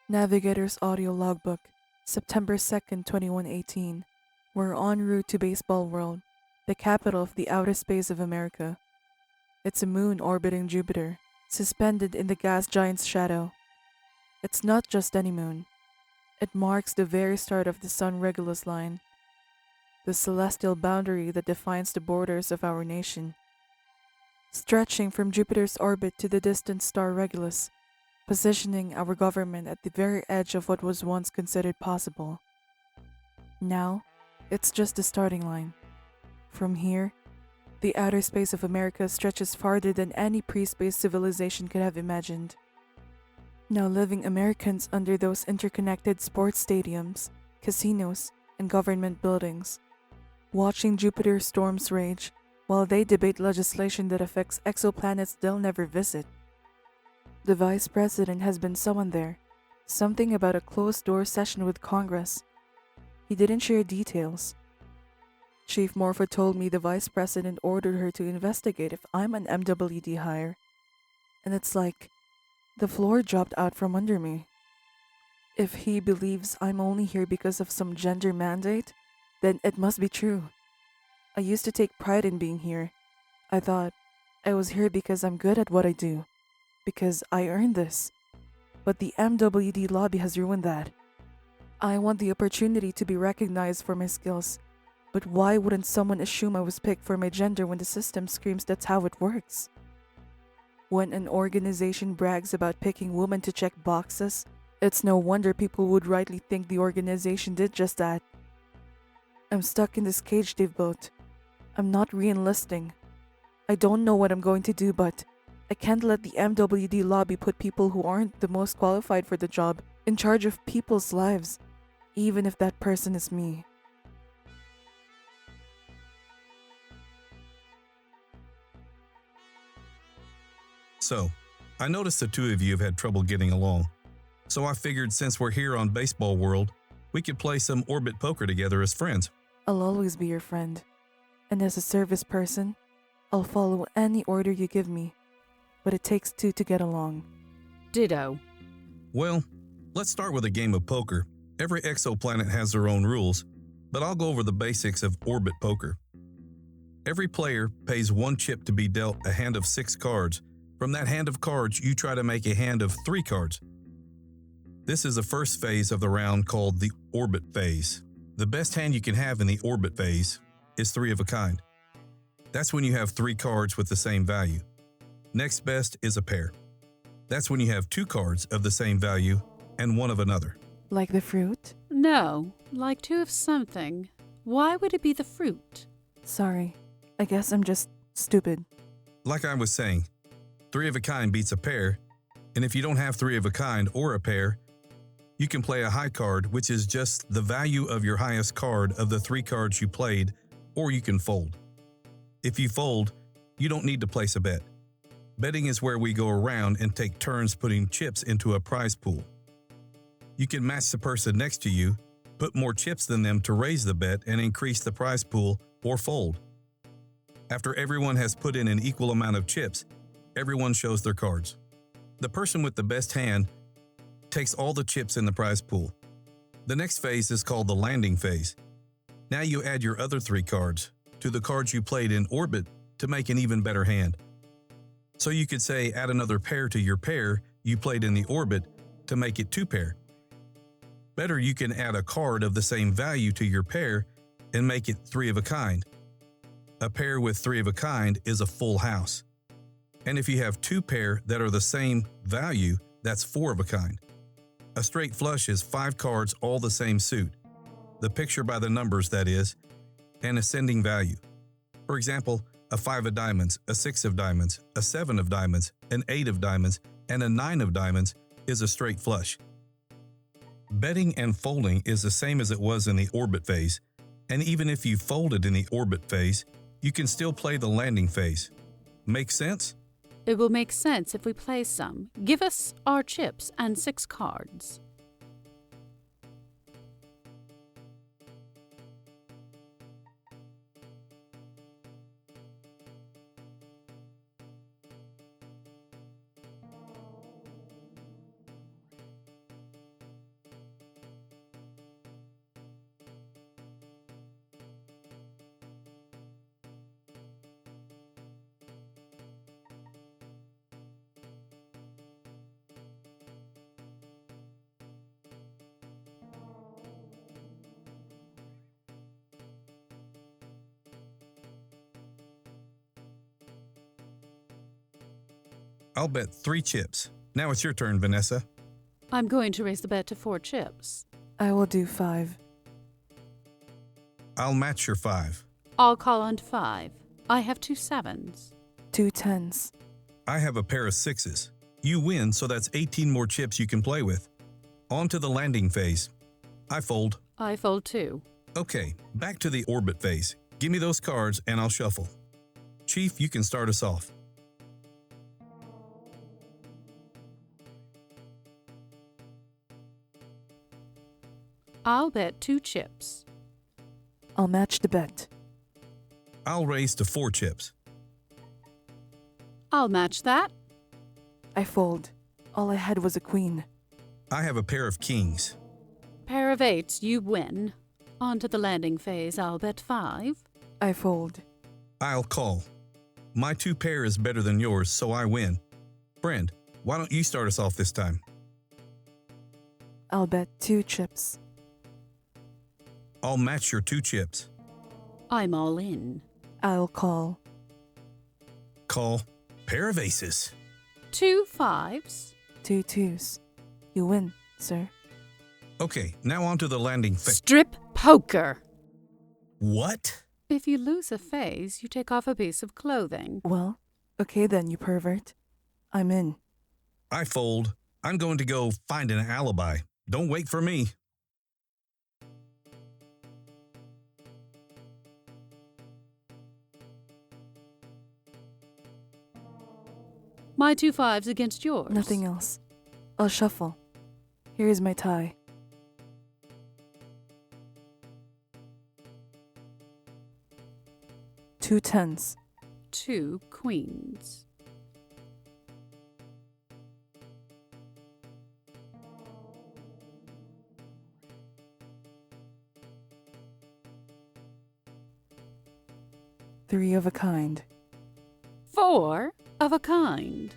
Navigator's Audio Logbook, September 2nd, 2118. We're en route to Baseball World, the capital of the outer space of America. It's a moon orbiting Jupiter, suspended in the gas giant's shadow. It's not just any moon. It marks the very start of the Sun Regulus line, the celestial boundary that defines the borders of our nation. Stretching from Jupiter's orbit to the distant star Regulus, positioning our government at the very edge of what was once considered possible. Now, it's just the starting line. From here, the outer space of America stretches farther than any pre-space civilization could have imagined. Now living Americans under those interconnected sports stadiums, casinos, and government buildings, watching Jupiter storms rage while they debate legislation that affects exoplanets they'll never visit. The Vice President has been summoned there, something about a closed-door session with Congress. He didn't share details. Chief Morpho told me the Vice President ordered her to investigate if I'm an MWD hire. And it's like, the floor dropped out from under me. If he believes I'm only here because of some gender mandate, then it must be true. I used to take pride in being here. I thought I was here because I'm good at what I do, because I earned this. But the MWD lobby has ruined that. I want the opportunity to be recognized for my skills, but why wouldn't someone assume I was picked for my gender when the system screams that's how it works? When an organization brags about picking women to check boxes, it's no wonder people would rightly think the organization did just that. I'm stuck in this cage they've built. I'm not re-enlisting. I don't know what I'm going to do, but I can't let the MWD lobby put people who aren't the most qualified for the job in charge of people's lives, even if that person is me. So, I noticed the two of you have had trouble getting along. So I figured since we're here on Baseball World, we could play some orbit poker together as friends. I'll always be your friend. And as a service person, I'll follow any order you give me. But it takes two to get along. Ditto. Well, let's start with a game of poker. Every exoplanet has their own rules, but I'll go over the basics of orbit poker. Every player pays one chip to be dealt a hand of 6 cards. From that hand of cards, you try to make a hand of 3 cards. This is the first phase of the round called the orbit phase. The best hand you can have in the orbit phase is 3 of a kind. That's when you have 3 cards with the same value. Next best is a pair. That's when you have 2 cards of the same value and 1 of another. Like the fruit? No, like 2 of something. Why would it be the fruit? Sorry, I guess I'm just stupid. Like I was saying, 3 of a kind beats a pair, and if you don't have 3 of a kind or a pair, you can play a high card, which is just the value of your highest card of the 3 cards you played, or you can fold. If you fold, you don't need to place a bet. Betting is where we go around and take turns putting chips into a prize pool. You can match the person next to you, put more chips than them to raise the bet and increase the prize pool, or fold. After everyone has put in an equal amount of chips, everyone shows their cards. The person with the best hand takes all the chips in the prize pool. The next phase is called the landing phase. Now you add your other 3 cards to the cards you played in orbit to make an even better hand. So you could say add another pair to your pair you played in the orbit to make it 2 pair. Better, you can add a card of the same value to your pair and make it 3 of a kind. A pair with 3 of a kind is a full house. And if you have 2 pair that are the same value, that's 4 of a kind. A straight flush is 5 cards all the same suit, the picture by the numbers that is, and ascending value. For example, a 5 of diamonds, a 6 of diamonds, a 7 of diamonds, an 8 of diamonds, and a 9 of diamonds is a straight flush. Betting and folding is the same as it was in the orbit phase, and even if you folded in the orbit phase, you can still play the landing phase. Make sense? It will make sense if we play some. Give us our chips and 6 cards. I'll bet 3 chips. Now it's your turn, Vanessa. I'm going to raise the bet to 4 chips. I will do 5. I'll match your 5. I'll call on 5. I have 2 7s. 2 10s. I have a pair of 6s. You win, so that's 18 more chips you can play with. On to the landing phase. I fold. I fold 2. Okay, back to the orbit phase. Give me those cards and I'll shuffle. Chief, you can start us off. I'll bet 2 chips. I'll match the bet. I'll raise to 4 chips. I'll match that. I fold. All I had was a queen. I have a pair of kings. Pair of 8s, you win. On to the landing phase, I'll bet 5. I fold. I'll call. My 2 pair is better than yours, so I win. Friend, why don't you start us off this time? I'll bet 2 chips. I'll match your 2 chips. I'm all in. I'll call. Call. Pair of aces. 2 5s. 2 2s. You win, sir. Okay, now on to the landing phase. Strip poker. What? If you lose a phase, you take off a piece of clothing. Well, okay then, you pervert. I'm in. I fold. I'm going to go find an alibi. Don't wait for me. My 2 5s against yours. Nothing else. I'll shuffle. Here's my tie. Two 10s. 2 queens. Three of a kind. 4 of a kind.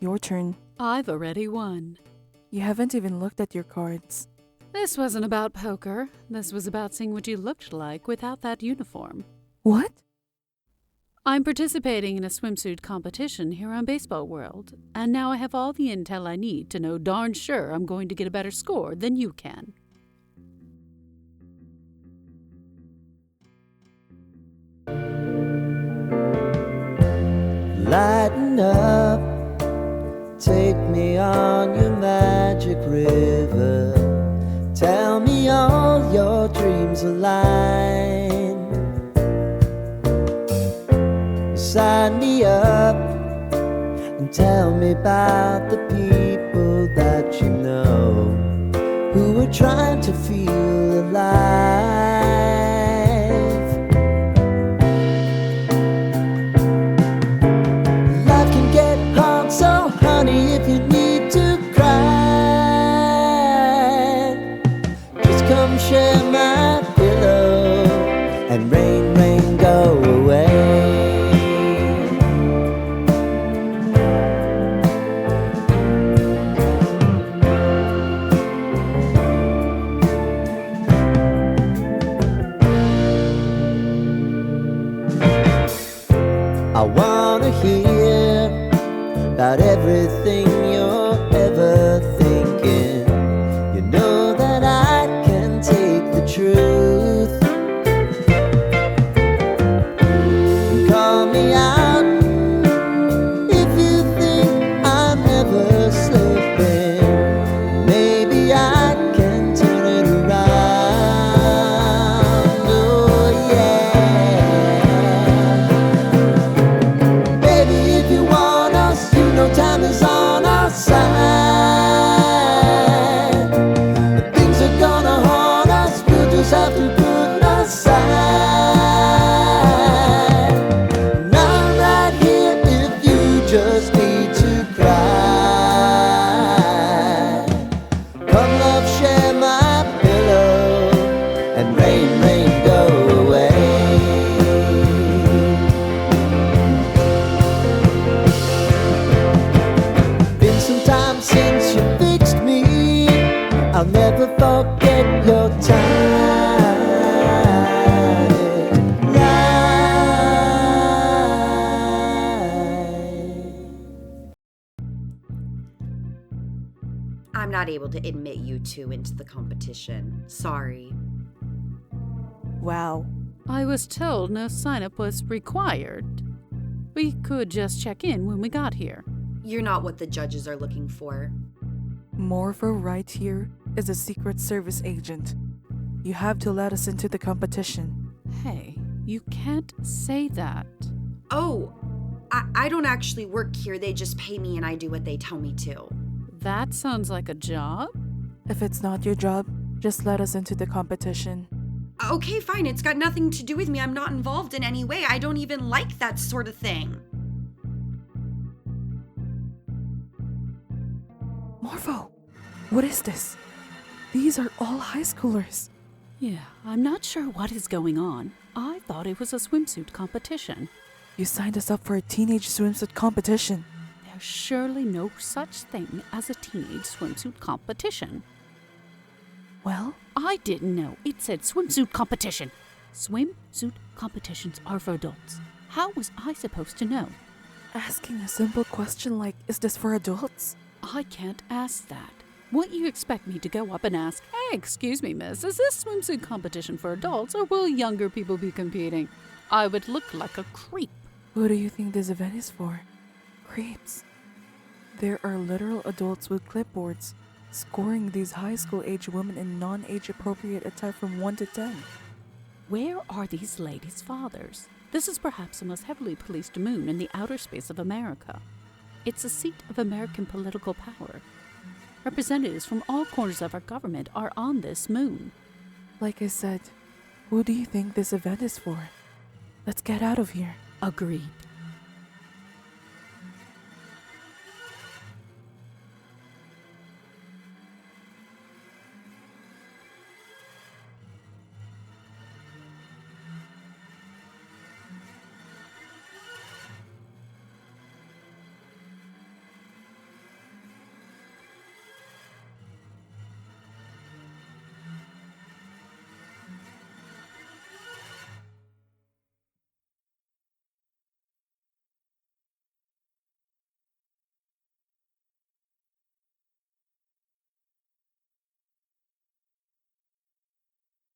Your turn. I've already won. You haven't even looked at your cards. This wasn't about poker. This was about seeing what you looked like without that uniform. What? I'm participating in a swimsuit competition here on Baseball World, and now I have all the intel I need to know darn sure I'm going to get a better score than you can. Lighten up, take me on your magic river. Tell me all your dreams align. Sign me up and tell me about the people that you know who are trying to feel alive. Life can get hard, so honey, if you need to cry, just come share my pillow and rain, rain, go away. I wanna hear about everything you're ever thinking. You know that I can take the truth. Call me out if you think I'm never slipping. Maybe I can turn it around. Oh yeah. Baby, if you want us, you know time is on our not able to admit you two into the competition. Sorry. Wow. I was told no sign-up was required. We could just check in when we got here. You're not what the judges are looking for. Morpho right here is a Secret Service agent. You have to let us into the competition. Hey, you can't say that. Oh, I don't actually work here. They just pay me and I do what they tell me to. That sounds like a job? If it's not your job, just let us into the competition. Okay, fine. It's got nothing to do with me. I'm not involved in any way. I don't even like that sort of thing. Morpho, what is this? These are all high schoolers. Yeah, I'm not sure what is going on. I thought it was a swimsuit competition. You signed us up for a teenage swimsuit competition. There's surely no such thing as a teenage swimsuit competition. Well, I didn't know. It said swimsuit competition. Swimsuit competitions are for adults. How was I supposed to know? asking a simple question like, is this for adults? I can't ask that. What you expect me to go up and ask, hey, excuse me, miss, is this swimsuit competition for adults or will younger people be competing? I would look like a creep. Who do you think this event is for? Creeps. There are literal adults with clipboards, scoring these high school age women in non-age appropriate attire from 1 to 10. Where are these ladies' fathers? This is perhaps the most heavily policed moon in the outer space of America. It's a seat of American political power. Representatives from all corners of our government are on this moon. Like I said, who do you think this event is for? Let's get out of here. Agreed.